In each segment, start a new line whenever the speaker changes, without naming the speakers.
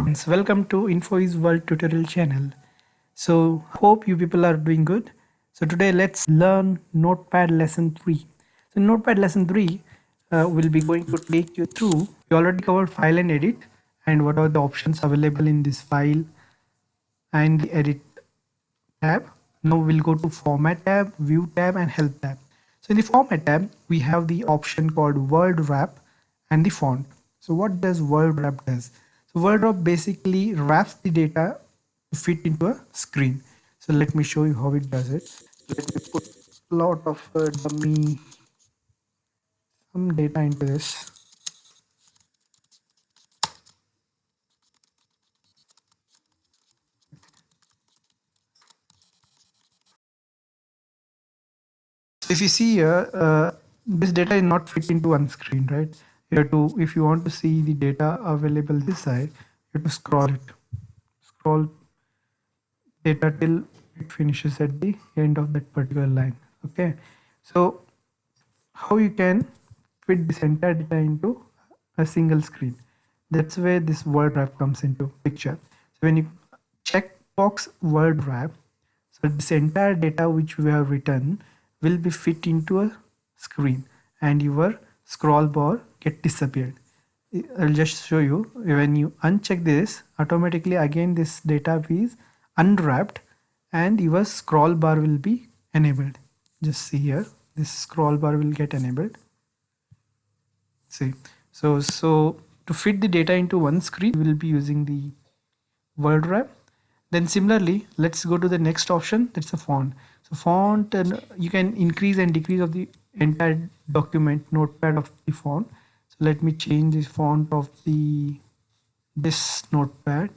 Friends, welcome to INFOVIZWORLD tutorial channel. So hope you people are doing good. So today let's learn Notepad lesson 3. So Notepad lesson 3 will be going to take you through. We already covered file and edit and what are the options available in this file and the edit tab. Now we'll go to format tab, view tab and help tab. So in the format tab, we have the option called word wrap and the font. So what does word wrap does? So word wrap basically wraps the data to fit into a screen. So let me show you how it does it. Let me put a lot of dummy some data into this. So if you see here, this data is not fit into one screen, right? You have to, if you want to see the data available this side, you have to scroll it. Scroll data till it finishes at the end of that particular line. Okay. So how you can fit this entire data into a single screen? That's where this word wrap comes into picture. So when you check box word wrap, so this entire data which we have written will be fit into a screen and your scroll bar get disappeared. I'll just show you. When you uncheck this, automatically again this data is unwrapped and your scroll bar will be enabled. Just see here, this scroll bar will get enabled. See, so to fit the data into one screen, we will be using the word wrap. Then similarly, let's go to the next option. That's the font. So font, and you can increase and decrease of the entire document notepad of the font. So let me change the font of this notepad.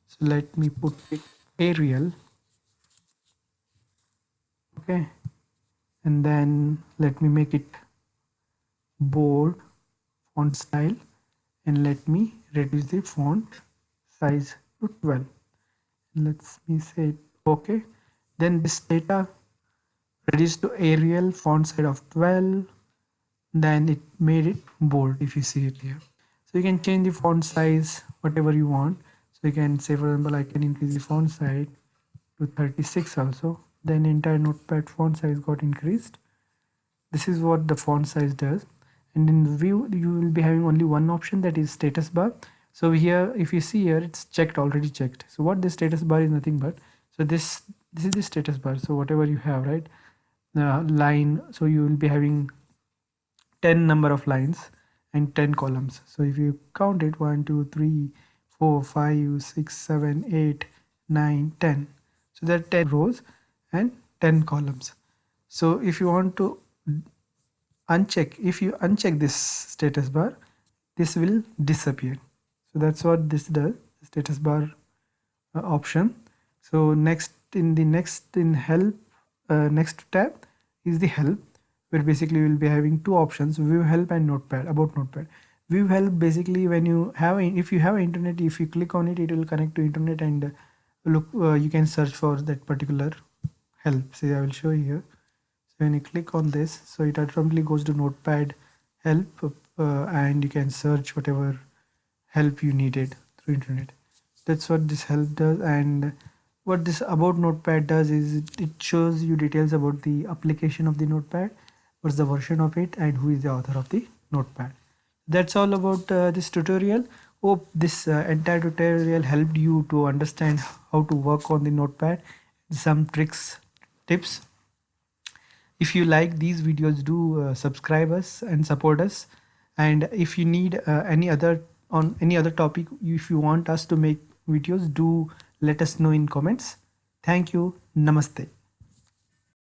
So let me put it Arial. Okay, and then let me make it bold font style, and let me reduce the font size to 12. Let me say okay. Then this data reduced to Arial font size of 12. Then it made it bold if you see it here. So you can change the font size whatever you want. So you can say, for example, I can increase the font size to 36 also. Then entire notepad font size got increased. This is what the font size does. And in view, you will be having only one option, that is status bar. So here, if you see here, it's checked, already checked. So what this status bar is nothing but, so this is the status bar. So whatever you have, right, line, so you will be having 10 number of lines and 10 columns. So if you count it, 1 2 3 4 5 6 7 8 9 10, so there are 10 rows and 10 columns. So if you want to uncheck, if you uncheck this status bar, this will disappear. So that's what this does, status bar option. So next in help, next tab is the help, where basically we'll be having two options, view help and notepad. About notepad, view help, basically when you have, if you have internet, if you click on it, it will connect to internet and look, you can search for that particular help. See, I will show you here. So when you click on this, so it automatically goes to notepad help, and you can search whatever help you needed through internet. That's what this help does. And what this about notepad does is it shows you details about the application of the notepad, what's the version of it, and who is the author of the notepad. That's all about this tutorial. Hope this entire tutorial helped you to understand how to work on the notepad, some tricks, tips. If you like these videos, do subscribe us and support us. And if you need any other topic, if you want us to make videos, do let us know in comments. Thank you. Namaste.